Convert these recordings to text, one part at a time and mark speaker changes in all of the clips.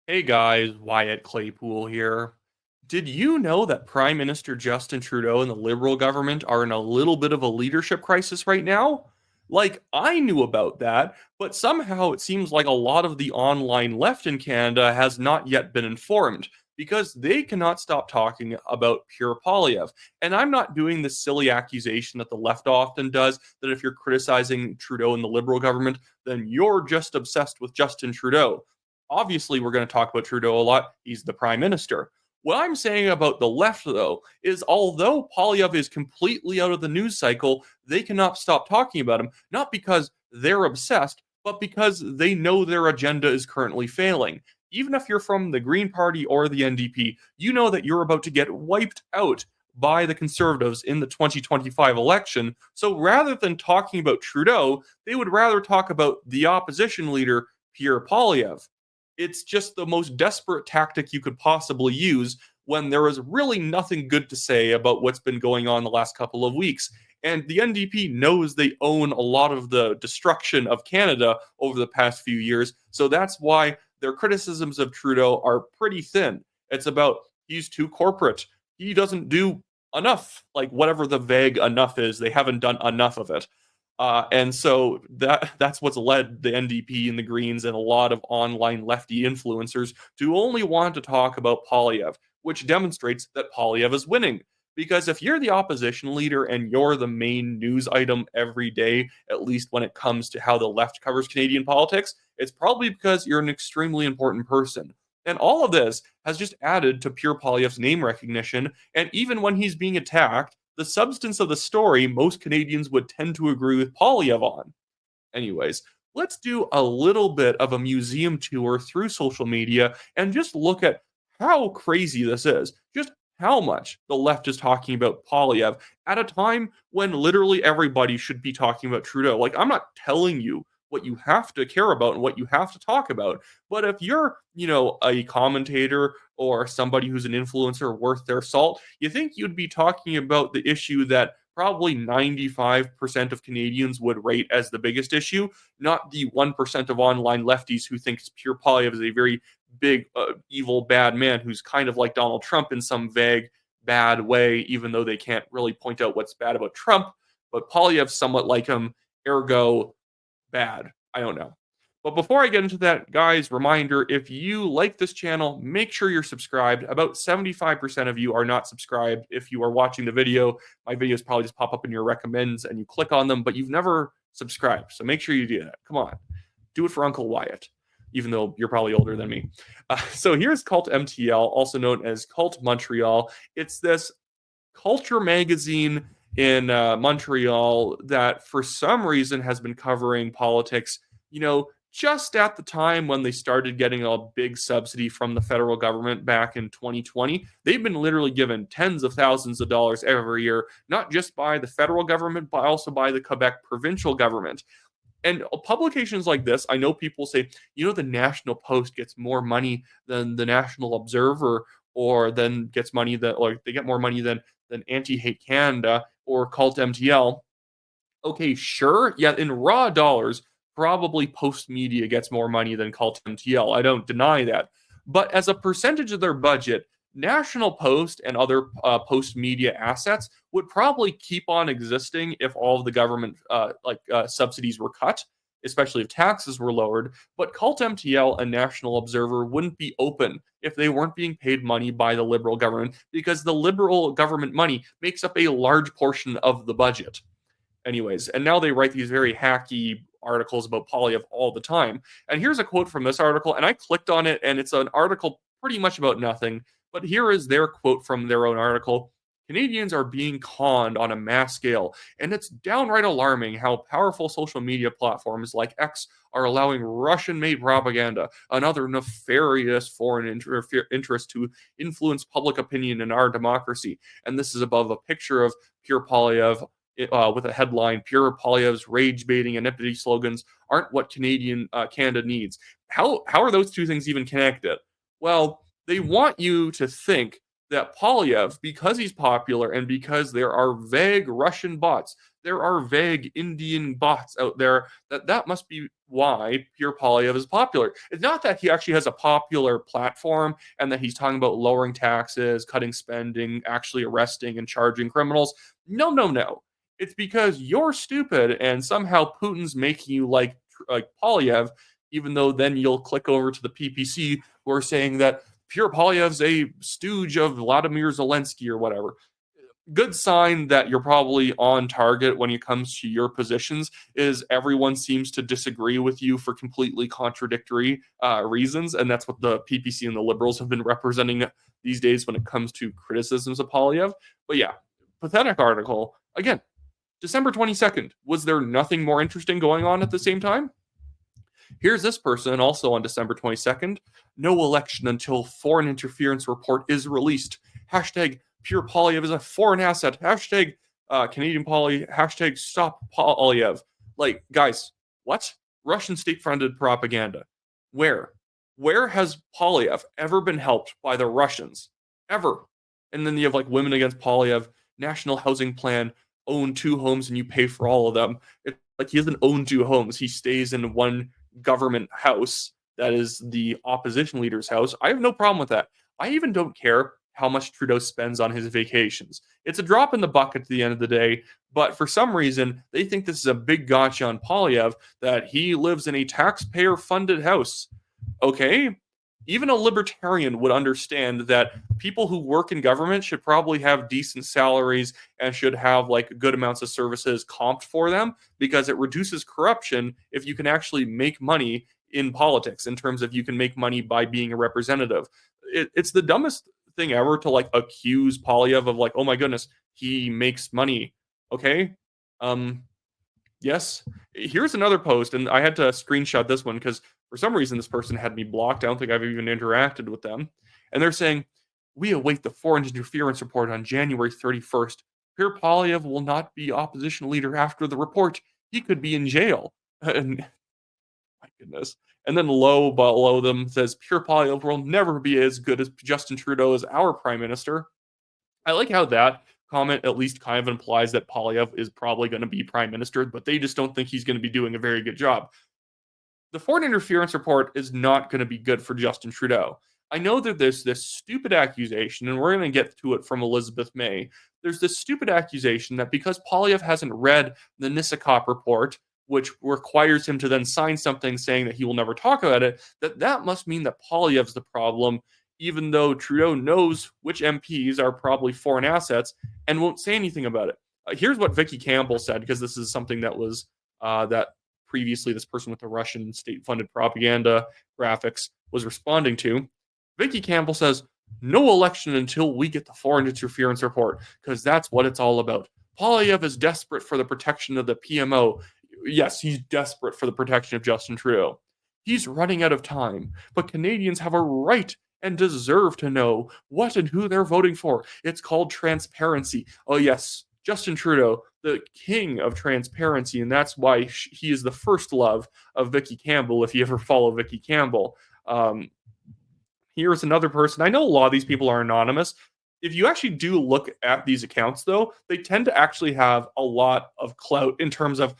Speaker 1: Hey guys, Wyatt Claypool here. Did you know that Prime Minister Justin Trudeau and the Liberal government are in a little bit of a leadership crisis right now? Like, I knew about that, but somehow it seems like a lot of the online left in Canada has not yet been informed because they cannot stop talking about Pierre Poilievre. And I'm not doing the silly accusation that the left often does that if you're criticizing Trudeau and the Liberal government, then you're just obsessed with Justin Trudeau. Obviously, we're going to talk about Trudeau a lot. He's the prime minister. What I'm saying about the left, though, is although Polyev is completely out of the news cycle, they cannot stop talking about him, not because they're obsessed, but because they know their agenda is currently failing. Even if you're from the Green Party or the NDP, you know that you're about to get wiped out by the Conservatives in the 2025 election. So rather than talking about Trudeau, they would rather talk about the opposition leader, Pierre Poilievre. It's just the most desperate tactic you could possibly use when there is really nothing good to say about what's been going on the last couple of weeks. And the NDP knows they own a lot of the destruction of Canada over the past few years. So that's why their criticisms of Trudeau are pretty thin. It's about he's too corporate. He doesn't do enough. Like whatever the vague enough is, they haven't done enough of it. And so that's what's led the NDP and the Greens and a lot of online lefty influencers to only want to talk about Polyev, which demonstrates that Polyev is winning. Because if you're the opposition leader and you're the main news item every day, at least when it comes to how the left covers Canadian politics, it's probably because you're an extremely important person. And all of this has just added to Pierre Poilievre's name recognition. And even when he's being attacked, the substance of the story most Canadians would tend to agree with Polyev on. Anyways, let's do a little bit of a museum tour through social media and just look at how crazy this is. Just how much the left is talking about Polyev at a time when literally everybody should be talking about Trudeau. Like, I'm not telling you what you have to care about and what you have to talk about. But if you're, a commentator or somebody who's an influencer worth their salt, you think you'd be talking about the issue that probably 95% of Canadians would rate as the biggest issue, not the 1% of online lefties who thinks Pierre Poilievre is a very big, evil, bad man who's kind of like Donald Trump in some vague, bad way, even though they can't really point out what's bad about Trump. But Poilievre's somewhat like him, ergo, bad. I don't know. But before I get into that, guys, reminder, if you like this channel, make sure you're subscribed. About 75% of you are not subscribed. If you are watching the video, my videos probably just pop up in your recommends and you click on them, but you've never subscribed. So make sure you do that. Come on. Do it for Uncle Wyatt, even though you're probably older than me. So here's Cult MTL, also known as Cult Montreal. It's this culture magazine in Montreal that for some reason has been covering politics, just at the time when they started getting a big subsidy from the federal government back in 2020. They've been literally given tens of thousands of dollars every year, not just by the federal government, but also by the Quebec provincial government. And publications like this, I know people say, the National Post gets more money than the National Observer, or then gets money that, or they get more money than Anti-Hate Canada or Cult MTL. Okay, sure. Yeah, in raw dollars, probably Post Media gets more money than Cult MTL. I don't deny that. But as a percentage of their budget, National Post and other Post Media assets would probably keep on existing if all of the government subsidies were cut, especially if taxes were lowered. But Cult MTL and National Observer wouldn't be open if they weren't being paid money by the Liberal government, because the Liberal government money makes up a large portion of the budget. Anyways, and now they write these very hacky articles about Polyev all the time. And here's a quote from this article, and I clicked on it, and it's an article pretty much about nothing. But here is their quote from their own article. Canadians are being conned on a mass scale, and it's downright alarming how powerful social media platforms like X are allowing Russian-made propaganda, another nefarious foreign interest to influence public opinion in our democracy. And this is above a picture of Pierre Poilievre with a headline: Pierre Poilievre's rage-baiting and empty slogans aren't what Canada needs. How are those two things even connected? Well, they want you to think that Poilievre, because he's popular and because there are vague Russian bots there are vague Indian bots out there, that must be why Pierre Poilievre is popular. It's not that he actually has a popular platform and that he's talking about lowering taxes, cutting spending, actually arresting and charging criminals. No, no, no. It's because you're stupid and somehow Putin's making you like Poilievre, even though then you'll click over to the PPC who are saying that Pierre Poilievre's a stooge of Vladimir Zelensky or whatever. Good sign that you're probably on target when it comes to your positions is everyone seems to disagree with you for completely contradictory reasons, and that's what the PPC and the Liberals have been representing these days when it comes to criticisms of Poilievre. But yeah, pathetic article. Again, December 22nd. Was there nothing more interesting going on at the same time? Here's this person also on December 22nd. No election until foreign interference report is released. Hashtag Pierre Poilievre is a foreign asset. Hashtag Canadian Poly. Hashtag stop Poilievre. Like, guys, what? Russian state-funded propaganda. Where? Where has Poilievre ever been helped by the Russians? Ever. And then you have like Women Against Poilievre, National Housing Plan, own 2 homes and you pay for all of them. It's like he doesn't own 2 homes. He stays in one government house that is the opposition leader's house. I have no problem with that. I even don't care how much Trudeau spends on his vacations. It's a drop in the bucket at the end of the day, but for some reason, they think this is a big gotcha on Poilievre that he lives in a taxpayer-funded house. Okay? Even a libertarian would understand that people who work in government should probably have decent salaries and should have like good amounts of services comped for them because it reduces corruption if you can actually make money in politics in terms of you can make money by being a representative. It's the dumbest thing ever to like accuse Poilievre of like, oh my goodness, he makes money. Okay. Yes. Here's another post, and I had to screenshot this one because for some reason this person had me blocked. I don't think I've even interacted with them. And they're saying, we await the foreign interference report on January 31st. Pierre Poilievre will not be opposition leader after the report. He could be in jail. And my goodness. And then low below them says, Pierre Poilievre will never be as good as Justin Trudeau as our prime minister. I like how that comment at least kind of implies that Poilievre is probably going to be prime minister, but they just don't think he's going to be doing a very good job. The foreign interference report is not going to be good for Justin Trudeau. I know that there's this stupid accusation, and we're going to get to it from Elizabeth May. There's this stupid accusation that because Poilievre hasn't read the Nissikop report, which requires him to then sign something saying that he will never talk about it, that must mean that Poilievre's the problem, even though Trudeau knows which MPs are probably foreign assets and won't say anything about it. Here's what Vicky Campbell said, because this is something that was that previously this person with the Russian state-funded propaganda graphics was responding to. Vicky Campbell says, no election until we get the foreign interference report, because that's what it's all about. Poilievre is desperate for the protection of the PMO. Yes, he's desperate for the protection of Justin Trudeau. He's running out of time, but Canadians have a right and deserve to know what and who they're voting for. It's called transparency. Oh, yes, Justin Trudeau, the king of transparency, and that's why he is the first love of Vicky Campbell, if you ever follow Vicky Campbell. Here's another person. I know a lot of these people are anonymous. If you actually do look at these accounts, though, they tend to actually have a lot of clout in terms of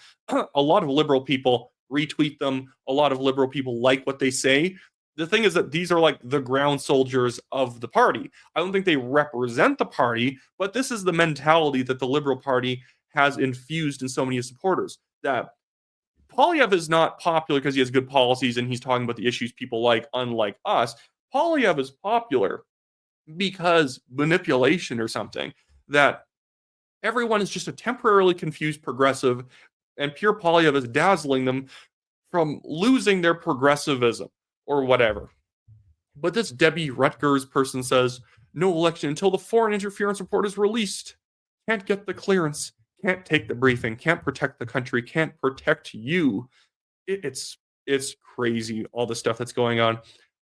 Speaker 1: a lot of liberal people retweet them. A lot of liberal people like what they say. The thing is that these are like the ground soldiers of the party. I don't think they represent the party, but this is the mentality that the Liberal Party has infused in so many supporters. That Poilievre is not popular because he has good policies and he's talking about the issues people like, unlike us. Poilievre is popular because manipulation or something, that everyone is just a temporarily confused progressive, and Pierre Poilievre is dazzling them from losing their progressivism or whatever. But this Debbie Rutgers person says, no election until the foreign interference report is released. Can't get the clearance, can't take the briefing, can't protect the country, can't protect you. It's crazy, all the stuff that's going on.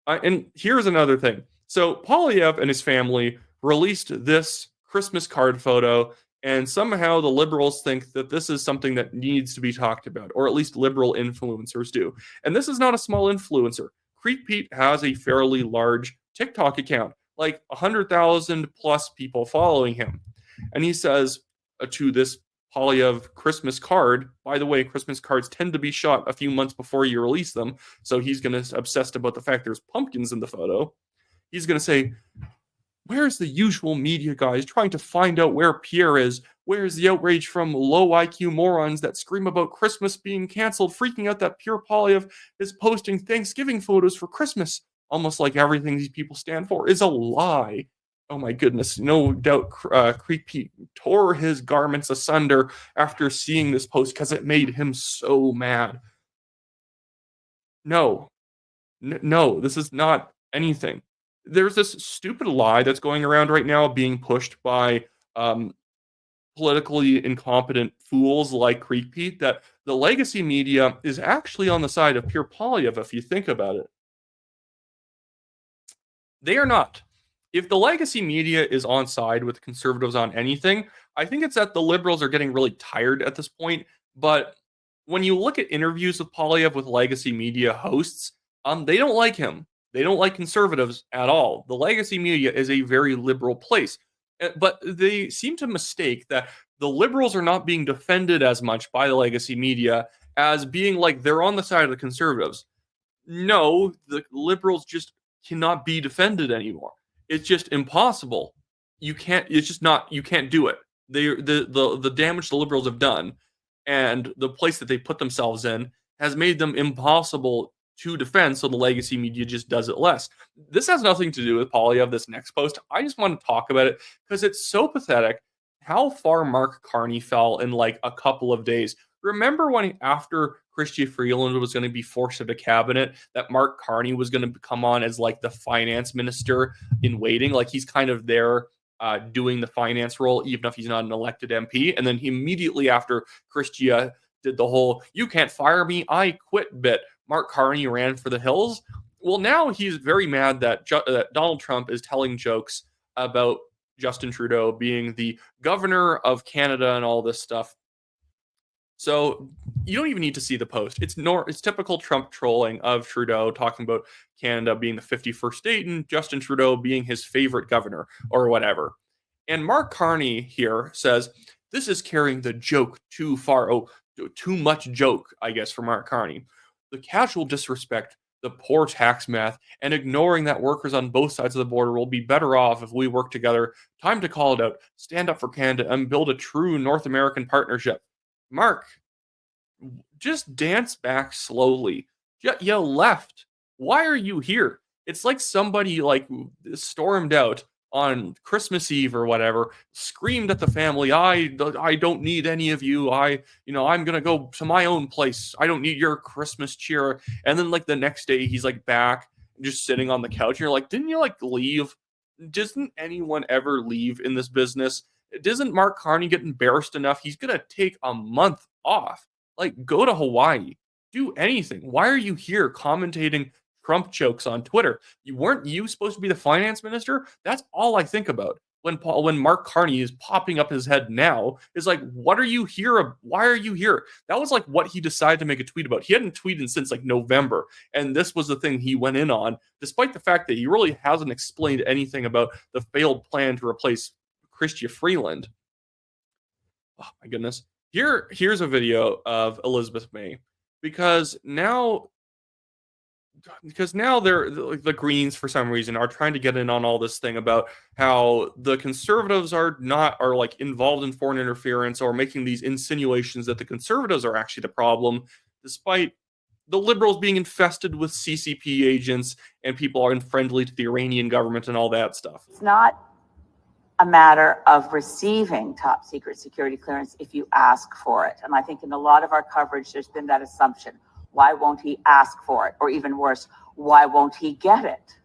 Speaker 1: And here's another thing. So Poilievre and his family released this Christmas card photo, and somehow the liberals think that this is something that needs to be talked about, or at least liberal influencers do. And this is not a small influencer. Creek Pete has a fairly large TikTok account, like 100,000 plus people following him. And he says to this Poilievre Christmas card. By the way, Christmas cards tend to be shot a few months before you release them, so he's going to obsessed about the fact there's pumpkins in the photo. He's going to say, where's the usual media guys trying to find out where Pierre is? Where's the outrage from low IQ morons that scream about Christmas being canceled, freaking out that Pierre Poilievre is posting Thanksgiving photos for Christmas? Almost like everything these people stand for is a lie. Oh my goodness. No doubt Creek Pete tore his garments asunder after seeing this post because it made him so mad. No, no, this is not anything. There's this stupid lie that's going around right now being pushed by politically incompetent fools like Creek Pete that the legacy media is actually on the side of Pierre Poilievre, if you think about it. They are not. If the legacy media is on side with conservatives on anything, I think it's that the liberals are getting really tired at this point. But when you look at interviews with Poilievre with legacy media hosts, they don't like him. They don't like conservatives at all. The legacy media is a very liberal place. But they seem to mistake that the liberals are not being defended as much by the legacy media as being like they're on the side of the conservatives. No, the liberals just cannot be defended anymore. It's just impossible. You can't. It's just not. You can't do it. The damage the liberals have done, and the place that they put themselves in has made them impossible to defend. So the legacy media just does it less. This has nothing to do with Poilievre. This next post, I just want to talk about it because it's so pathetic how far Mark Carney fell in like a couple of days. Remember when after Chrystia Freeland was going to be forced into cabinet, that Mark Carney was going to come on as like the finance minister in waiting, like he's kind of there doing the finance role, even if he's not an elected MP. And then he immediately after Chrystia did the whole "you can't fire me, I quit" bit, Mark Carney ran for the hills. Well, now he's very mad that Donald Trump is telling jokes about Justin Trudeau being the governor of Canada and all this stuff. So you don't even need to see the post. It's typical Trump trolling of Trudeau talking about Canada being the 51st state and Justin Trudeau being his favorite governor or whatever. And Mark Carney here says this is carrying the joke too far. Oh, too much joke, I guess, for Mark Carney. The casual disrespect, the poor tax math, and ignoring that workers on both sides of the border will be better off if we work together. Time to call it out, stand up for Canada, and build a true North American partnership. Mark, just dance back slowly. You left. Why are you here? It's like somebody like stormed out on Christmas Eve or whatever, screamed at the family, I don't need any of you. I'm going to go to my own place. I don't need your Christmas cheer. And then like the next day he's like back just sitting on the couch. And you're like, didn't you like leave? Doesn't anyone ever leave in this business? Doesn't Mark Carney get embarrassed enough? He's going to take a month off. Like, go to Hawaii. Do anything. Why are you here commentating Trump jokes on Twitter? Weren't you supposed to be the finance minister? That's all I think about when Mark Carney is popping up his head now. Is like, what are you here? Why are you here? That was like what he decided to make a tweet about. He hadn't tweeted since like November, and this was the thing he went in on, despite the fact that he really hasn't explained anything about the failed plan to replace Chrystia Freeland. Oh my goodness. Here's a video of Elizabeth May because now the Greens for some reason are trying to get in on all this thing about how the conservatives are like involved in foreign interference or making these insinuations that the conservatives are actually the problem, despite the liberals being infested with CCP agents and people are unfriendly to the Iranian government and all that stuff.
Speaker 2: It's not a matter of receiving top secret security clearance if you ask for it. And I think in a lot of our coverage, there's been that assumption. Why won't he ask for it? Or even worse, why won't he get it?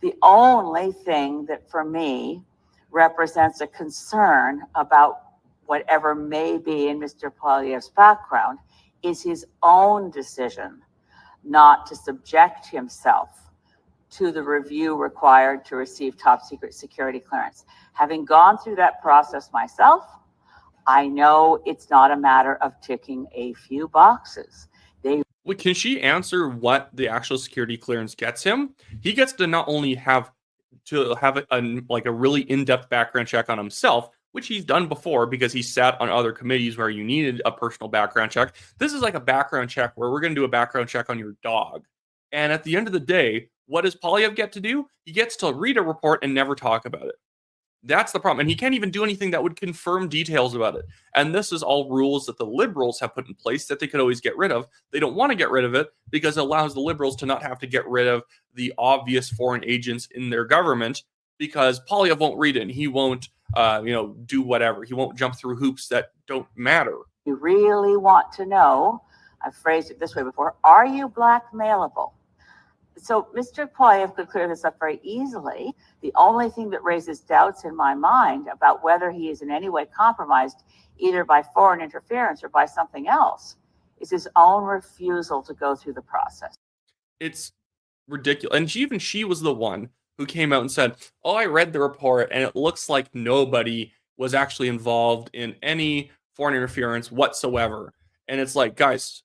Speaker 2: The only thing that for me represents a concern about whatever may be in Mr. Poilievre's background is his own decision not to subject himself to the review required to receive top secret security clearance. Having gone through that process myself, I know it's not a matter of ticking a few boxes.
Speaker 1: Can she answer what the actual security clearance gets him? He gets to not only have a really in-depth background check on himself, which he's done before because he sat on other committees where you needed a personal background check. This is like a background check where we're going to do a background check on your dog. And at the end of the day, what does Poilievre get to do? He gets to read a report and never talk about it. That's the problem. And he can't even do anything that would confirm details about it. And this is all rules that the Liberals have put in place that they could always get rid of. They don't want to get rid of it because it allows the Liberals to not have to get rid of the obvious foreign agents in their government, because Poilievre won't read it and he won't, do whatever. He won't jump through hoops that don't matter.
Speaker 2: You really want to know, I've phrased it this way before, are you blackmailable? So Mr. Poilievre could clear this up very easily. The only thing that raises doubts in my mind about whether he is in any way compromised, either by foreign interference or by something else, is his own refusal to go through the process.
Speaker 1: It's ridiculous. And she was the one who came out and said, "Oh, I read the report and it looks like nobody was actually involved in any foreign interference whatsoever." And it's like, guys,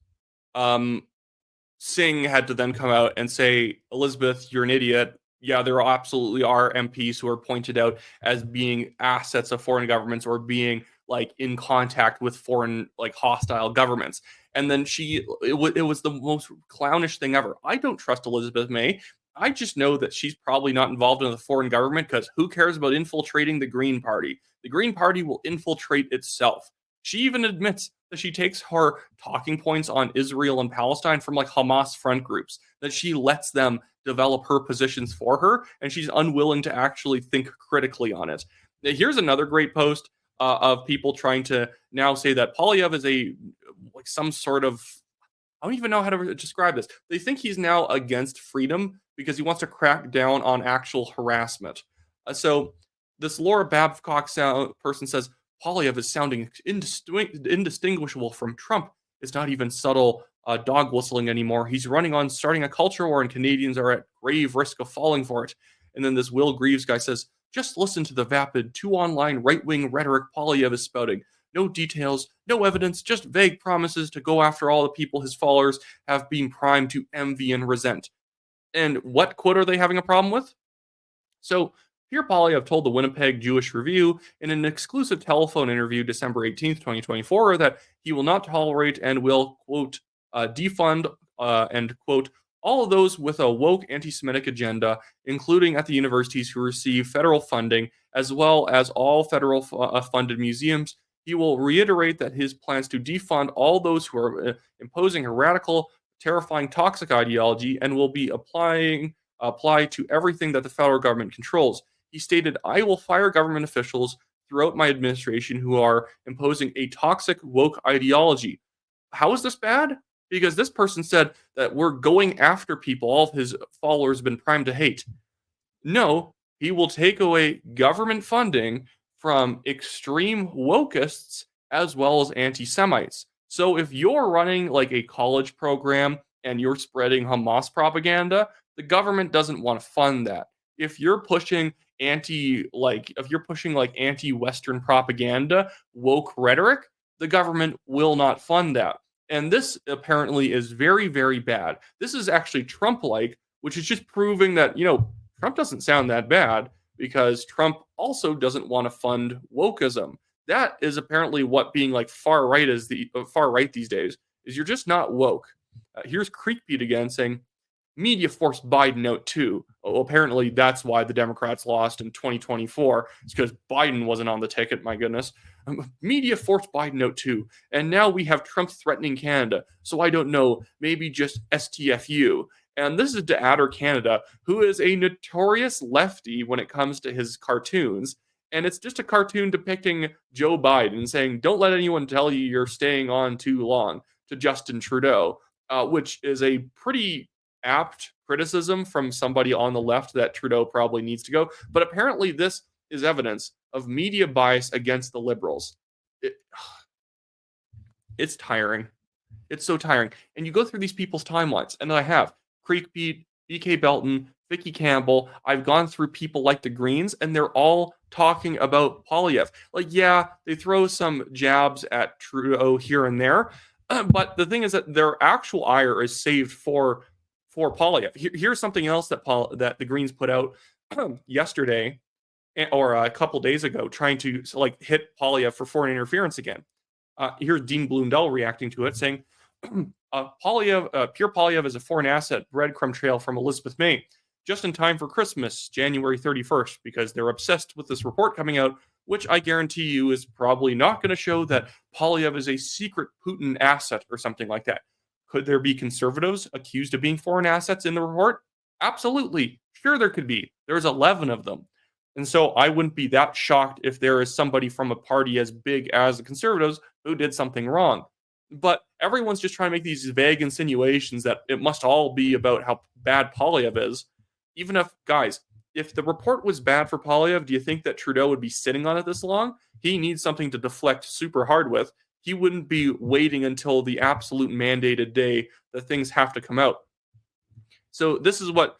Speaker 1: Singh had to then come out and say, "Elizabeth, you're an idiot. Yeah, there absolutely are MPs who are pointed out as being assets of foreign governments or being like in contact with foreign, like hostile governments." And then it was the most clownish thing ever. I don't trust Elizabeth May. I just know that she's probably not involved in the foreign government, because who cares about infiltrating the Green Party? The Green Party will infiltrate itself. She even admits that she takes her talking points on Israel and Palestine from like Hamas front groups, that she lets them develop her positions for her, and she's unwilling to actually think critically on it. Now, here's another great post of people trying to now say that Poilievre is some sort of, I don't even know how to describe this. They think he's now against freedom because he wants to crack down on actual harassment. So this Laura Babcock person says, Poilievre is sounding indistinguishable from Trump. It's not even subtle dog whistling anymore. He's running on starting a culture war, and Canadians are at grave risk of falling for it. And then this Will Greaves guy says, just listen to the vapid, too online right-wing rhetoric Poilievre is spouting. No details, no evidence, just vague promises to go after all the people his followers have been primed to envy and resent. And what quote are they having a problem with? So Pierre Poilievre told the Winnipeg Jewish Review in an exclusive telephone interview December 18th, 2024, that he will not tolerate and will, quote, defund, and, quote, all of those with a woke anti-Semitic agenda, including at the universities who receive federal funding, as well as all federal funded museums. He will reiterate that his plans to defund all those who are imposing a radical, terrifying, toxic ideology, and will be apply to everything that the federal government controls. He stated, I will fire government officials throughout my administration who are imposing a toxic, woke ideology. How is this bad? Because this person said that we're going after people all of his followers have been primed to hate. No, he will take away government funding from extreme wokeists as well as anti-Semites. So if you're running like a college program and you're spreading Hamas propaganda, the government doesn't want to fund that. If you're pushing anti-Western propaganda, woke rhetoric, the government will not fund that. And this apparently is very, very bad. This is actually Trump-like, which is just proving that, Trump doesn't sound that bad, because Trump also doesn't want to fund wokeism. That is apparently what being like far right these days is. You're just not woke. Here's Creekbeat again saying, media forced Biden out too. Oh, apparently that's why the Democrats lost in 2024. It's because Biden wasn't on the ticket, my goodness. Media forced Biden out too. And now we have Trump threatening Canada. So I don't know, maybe just STFU. And this is to Adder Canada, who is a notorious lefty when it comes to his cartoons. And it's just a cartoon depicting Joe Biden saying, don't let anyone tell you you're staying on too long, to Justin Trudeau, which is a pretty apt criticism from somebody on the left that Trudeau probably needs to go. But apparently this is evidence of media bias against the Liberals. It's tiring. It's so tiring. And you go through these people's timelines, and I have Creekbeat, BK Belton, Vicky Campbell. I've gone through people like the Greens, and they're all talking about Poilievre. Like, yeah, they throw some jabs at Trudeau here and there, but the thing is that their actual ire is saved for Poilievre. Here's something else that the Greens put out yesterday. or a couple days ago, trying to like hit Poilievre for foreign interference again. Here's Dean Blundell reacting to it, saying, Pierre Poilievre is a foreign asset breadcrumb trail from Elizabeth May, just in time for Christmas, January 31st, because they're obsessed with this report coming out, which I guarantee you is probably not going to show that Poilievre is a secret Putin asset or something like that. Could there be conservatives accused of being foreign assets in the report? Absolutely. Sure, there could be. There's 11 of them. And so I wouldn't be that shocked if there is somebody from a party as big as the Conservatives who did something wrong. But everyone's just trying to make these vague insinuations that it must all be about how bad Poilievre is. Even if, guys, if the report was bad for Poilievre, do you think that Trudeau would be sitting on it this long? He needs something to deflect super hard with. He wouldn't be waiting until the absolute mandated day that things have to come out. So this is what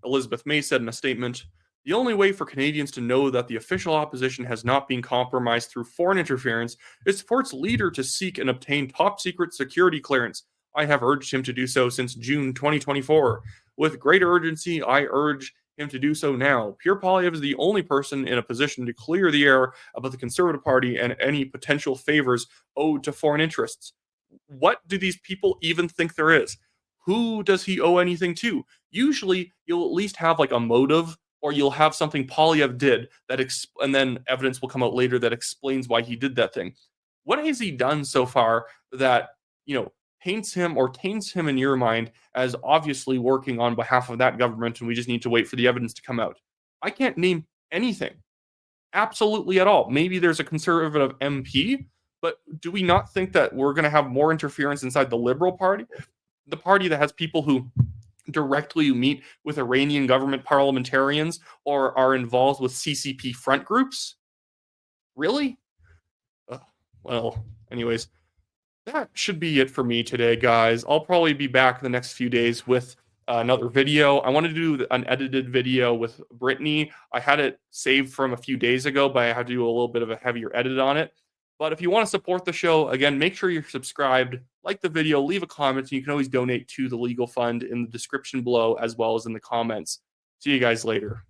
Speaker 1: Elizabeth May said in a statement. The only way for Canadians to know that the official opposition has not been compromised through foreign interference is for its leader to seek and obtain top secret security clearance. I have urged him to do so since June 2024. With great urgency, I urge him to do so now. Pierre Poilievre is the only person in a position to clear the air about the Conservative Party and any potential favors owed to foreign interests. What do these people even think there is? Who does he owe anything to? Usually, you'll at least have like a motive, or you'll have something Poilievre did that, and then evidence will come out later that explains why he did that thing. What has he done so far that, paints him or taints him in your mind as obviously working on behalf of that government, and we just need to wait for the evidence to come out? I can't name anything, absolutely at all. Maybe there's a Conservative MP, but do we not think that we're going to have more interference inside the Liberal Party, the party that has people who directly meet with Iranian government parliamentarians or are involved with CCP front groups? Really? Well, anyways, that should be it for me today, guys. I'll probably be back in the next few days with another video. I want to do an edited video with Brittany. I had it saved from a few days ago, but I had to do a little bit of a heavier edit on it. But if you want to support the show, again, make sure you're subscribed, like the video, leave a comment, and you can always donate to the legal fund in the description below as well as in the comments. See you guys later.